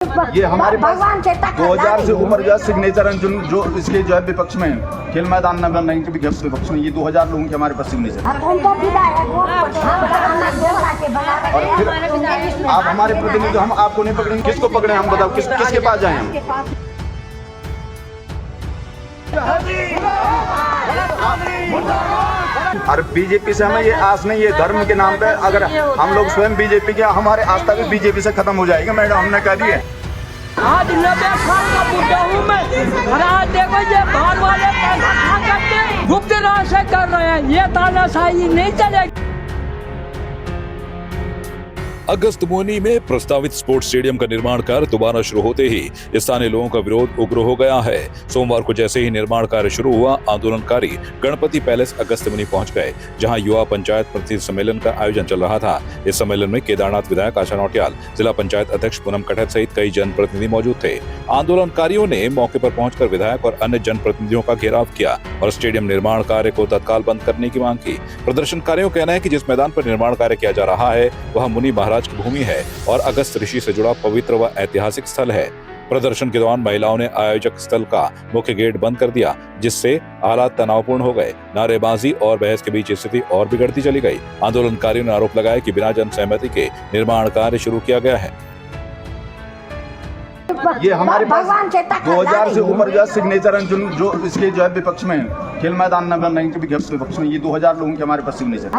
ये हमारे पास भगवान से 2000 से ऊपर जो है सिग्नेचर हैं जो इसके जो है विपक्ष में खेल मैदान न बनने के विपक्ष में ये 2000 लोगों के हमारे पास सिग्नेचर। और फिर आप हमारे प्रतिनिधि, हम आपको नहीं पकड़ेंगे, किसको पकड़े हम बताओ, किसके पास जाए हम? और बीजेपी से हमें ये आस नहीं है, धर्म के नाम पे अगर हम लोग स्वयं बीजेपी के, हमारे आस्था भी बीजेपी से खत्म हो जाएगी मैडम, हमने कह दी है। आज 90 साल का बुढ़ा हूँ मैं, आज देखो ये बाहर वाले पैसा खा करके गुप्त राह से कर रहे हैं, ये तानाशाही नहीं चलेगी। अगस्त मुनि में प्रस्तावित स्पोर्ट्स स्टेडियम का निर्माण कार्य दोबारा शुरू होते ही स्थानीय लोगों का विरोध उग्र हो गया है। सोमवार को जैसे ही निर्माण कार्य शुरू हुआ, आंदोलनकारी गणपति पैलेस अगस्त मुनि पहुंच गए, जहां युवा पंचायत प्रतिनिधि सम्मेलन का आयोजन चल रहा था। इस सम्मेलन में केदारनाथ विधायक आशा नौटियाल, जिला पंचायत अध्यक्ष पूनम कटहत सहित कई जनप्रतिनिधि मौजूद थे। आंदोलनकारियों ने मौके पर पहुंचकर विधायक और अन्य जनप्रतिनिधियों का घेराव किया और स्टेडियम निर्माण कार्य को तत्काल बंद करने की मांग की। प्रदर्शनकारियों का कहना है कि जिस मैदान पर निर्माण कार्य किया जा रहा है वह मुनि महाराज की भूमि है और अगस्त ऋषि से जुड़ा पवित्र व ऐतिहासिक स्थल है। प्रदर्शन के दौरान महिलाओं ने आयोजक स्थल का मुख्य गेट बंद कर दिया, जिससे हालात तनावपूर्ण हो गए। नारेबाजी और बहस के बीच स्थिति और बिगड़ती चली गई। आंदोलनकारियों ने आरोप लगाया कि बिना जन सहमति के निर्माण कार्य शुरू किया गया है। ये हमारे पास 2000 से ऊपर जो है सिग्नेचर हैं जो इसके जो है विपक्ष में खेल मैदान न बनने के विपक्ष में ये 2000 लोगों के हमारे पास सिग्नेचर।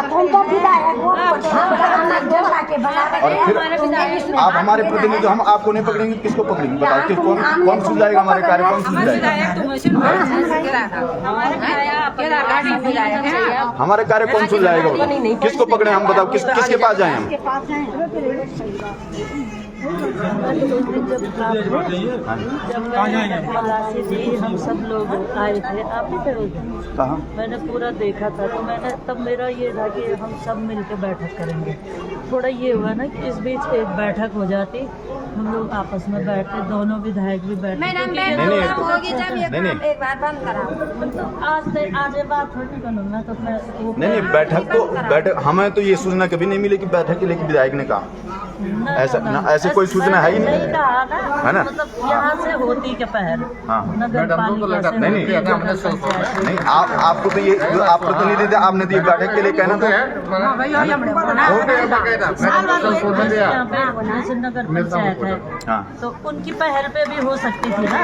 और फिर आप हमारे प्रतिनिधि, हम आपको नहीं पकड़ेंगे, किसको पकड़ेंगे बताओ, कौन सुन जाएगा हमारे कार्य, कौन सुन जाएगा हमारे कार्य, कौन सुन जाएगा, किसको पकड़े हम बताओ, किसके पास जाए हम? हम सब लोग आए थे, आप कहाँ? मैंने पूरा देखा था, तो मैंने तब मेरा ये था कि हम सब मिलकर बैठक करेंगे। थोड़ा ये हुआ ना कि इस बीच एक बैठक हो जाती, हम लोग आपस में बैठते, दोनों विधायक भी बैठते। आज बात थोड़ी करूँगा तो नहीं बैठक हमें तो ये सूचना कभी नहीं मिली कि बैठक के लिए विधायक ने कहा, ऐसे कोई सूचना है ही नहीं कहा ना, है ना? मतलब यहाँ से होती क्या पहल नगर पालिका से नहीं आपको तो ये जो आप प्रतिनिधि थे, आपने तो ये बैठक के लिए कहना था। नगर पंचायत है तो उनकी पहल पे भी हो सकती थी ना।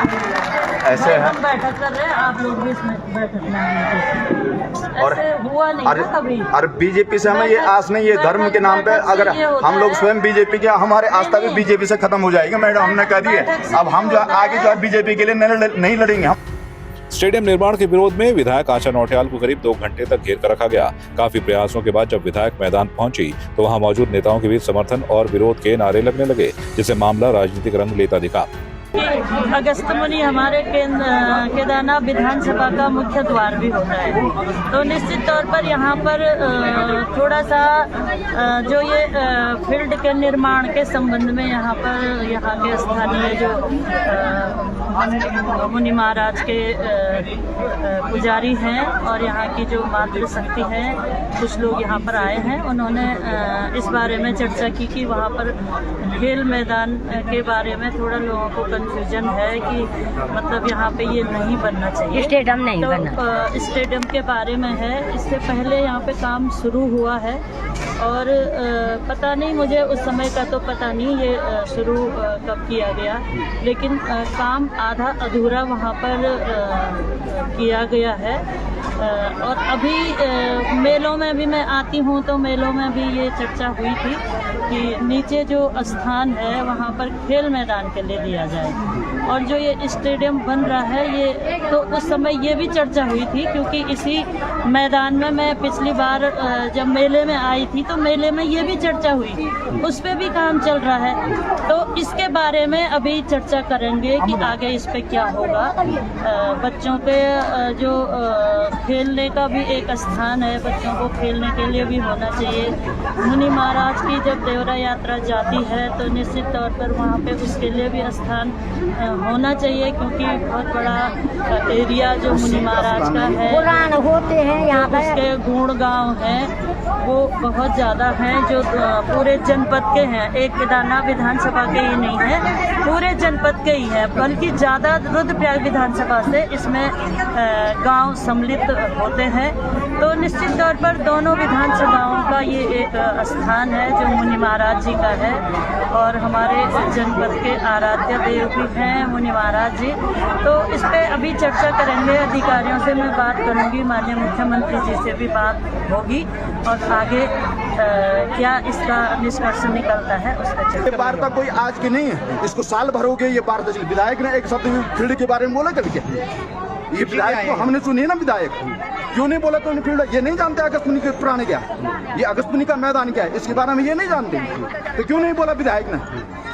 ऐसे है, हम बैठक कर रहे हैं, आप लोग भी इसमें बैठक में, और हुआ नहीं ना कभी। और बीजेपी से हमें ये आस नहीं है, धर्म के नाम पे अगर हम लोग स्वयं बीजेपी के, हमारे आस्था भी बीजेपी से खत्म हो जाएगी मैडम, हमने कह दी है। अब हम जो आगे जो है बीजेपी के लिए नहीं लड़ेंगे हम। स्टेडियम निर्माण के विरोध में विधायक आशा नौटियाल को करीब 2 घंटे तक घेर कर रखा गया। काफी प्रयासों के बाद जब विधायक मैदान पहुंची तो वहां मौजूद नेताओं के बीच समर्थन और विरोध के नारे लगने लगे, जिससे मामला राजनीतिक रंग लेता दिखा। अगस्त मुनि हमारे केदारनाथ विधानसभा का मुख्य द्वार भी होता है, तो निश्चित तौर पर यहाँ पर थोड़ा सा जो ये फील्ड के निर्माण के संबंध में यहाँ के स्थानीय जो मुनि महाराज के पुजारी हैं और यहाँ की जो मातृशक्ति है, कुछ लोग यहाँ पर आए हैं, उन्होंने इस बारे में चर्चा की कि वहाँ पर खेल मैदान के बारे में थोड़ा लोगों को कंफ्यूजन है कि मतलब यहाँ पे ये नहीं बनना चाहिए, स्टेडियम नहीं तो बनना। स्टेडियम के बारे में है। इससे पहले यहाँ पे काम शुरू हुआ है और पता नहीं, मुझे उस समय का तो पता नहीं ये शुरू कब किया गया, लेकिन काम आधा अधूरा वहाँ पर किया गया है। और अभी मेलों में भी मैं आती हूँ तो मेलों में भी ये चर्चा हुई थी कि नीचे जो स्थान है वहाँ पर खेल मैदान के लिए दिया जाए, और जो ये स्टेडियम बन रहा है ये तो उस समय ये भी चर्चा हुई थी, क्योंकि इसी मैदान में मैं पिछली बार जब मेले में आई थी तो मेले में ये भी चर्चा हुई, उस पे भी काम चल रहा है। तो इसके बारे में अभी चर्चा करेंगे कि आगे इस पे क्या होगा। बच्चों के जो खेलने का भी एक स्थान है, बच्चों को खेलने के लिए भी होना चाहिए। मुनि महाराज की जब देवरा यात्रा जाती है तो निश्चित तौर पर वहाँ पे उसके लिए भी स्थान होना चाहिए, क्योंकि बहुत बड़ा एरिया जो मुनि महाराज का है, पुराण होते हैं यहाँ पे, उसके गुण गांव है, वो बहुत ज़्यादा हैं, जो पूरे जनपद के हैं। एक केदारनाथ विधानसभा के ही नहीं है, पूरे जनपद के ही है, बल्कि ज़्यादा रुद्रप्रयाग विधानसभा से इसमें गांव सम्मिलित होते हैं। तो निश्चित तौर पर दोनों विधानसभाओं का ये एक स्थान है जो मुनि महाराज जी का है, और हमारे जनपद के आराध्य देव भी हैं मुनि महाराज जी। तो इस पे अभी चर्चा करेंगे, अधिकारियों से मैं बात करूंगी, माननीय मुख्यमंत्री जी से भी बात होगी, और आगे क्या इसका निष्कर्ष निकलता है उसका ये चर्चा। वार्ता कोई आज की नहीं है, इसको साल भर हो गए ये वार्ता चली। विधायक ने एक शब्द भी फील्ड के बारे में बोला कभी क्या? ये विधायक को हमने सुनी है ना, विधायक क्यों नहीं बोला? तो फील्ड ये नहीं जानते अगस्तपुरी के पुराने क्या, ये अगस्तपुरी का मैदान क्या है, इसके बारे में ये नहीं जानते, तो क्यों नहीं बोला विधायक ने?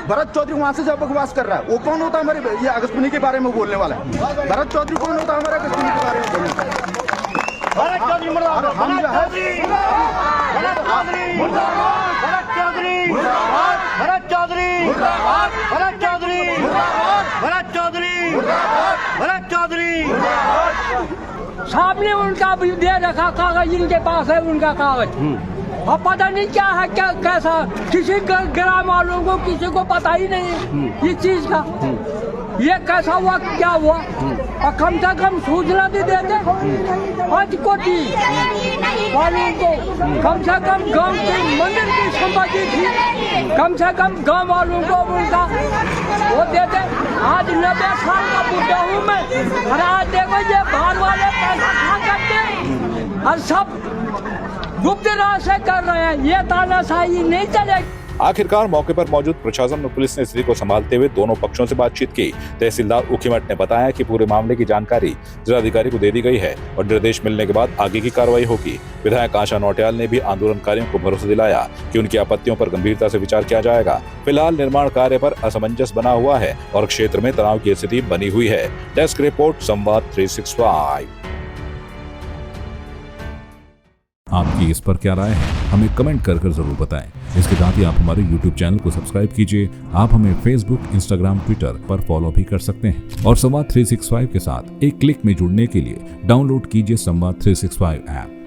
भरत चौधरी वहां से जब बकवास कर रहा है, वो कौन होता है हमारे ये अगस्तपुरी के बारे में बोलने वाला है? भरत चौधरी कौन होता है हमारे अगस्तपुरी के बारे में बोलने वाला? भरत चौधरी मुर्दाबाद, हम जो है भरत चौधरी मुर्दाबाद, भरत चौधरी मुर्दाबाद, भरत चौधरी मुर्दाबाद, भरत चौधरी मुर्दाबाद, भरत चौधरी मुर्दाबाद, भरत चौधरी मुर्दाबाद। सामने उनका भी दे रखा कागज, इनके पास है उनका कागज, अब पता नहीं क्या है, क्या कैसा, किसी ग्राम वालों को किसी को पता ही नहीं है इस चीज का, ये कैसा हुआ क्या हुआ, और कम से कम सूचना भी देते 5 कोटी वालों को, कम से कम गांव के मंदिर की संपत्ति थी, कम से कम गांव वालों को उनका वो देते। आज 90 साल का बुढ़ा हूँ मैं, और आज देखो ये बाहर वाले पैसा खा करके और सब गुप्त राह से कर रहे हैं, ये तानाशाही नहीं चलेगी। आखिरकार मौके पर मौजूद प्रशासन और पुलिस ने स्थिति को संभालते हुए दोनों पक्षों से बातचीत की। तहसीलदार उखीमठ ने बताया कि पूरे मामले की जानकारी जिलाधिकारी को दे दी गई है और निर्देश मिलने के बाद आगे की कार्रवाई होगी। विधायक आशा नौटियाल ने भी आंदोलनकारियों को भरोसा दिलाया कि उनकी आपत्तियों पर गंभीरता से विचार किया जाएगा। फिलहाल निर्माण कार्य पर असमंजस बना हुआ है और क्षेत्र में तनाव की स्थिति बनी हुई है। डेस्क रिपोर्ट, संवाद 365। आपकी इस पर क्या राय है, हमें कमेंट कर जरूर बताएं। इसके साथ ही आप हमारे YouTube चैनल को सब्सक्राइब कीजिए। आप हमें Facebook, Instagram, Twitter पर फॉलो भी कर सकते हैं और संवाद 365 के साथ एक क्लिक में जुड़ने के लिए डाउनलोड कीजिए संवाद 365 ऐप।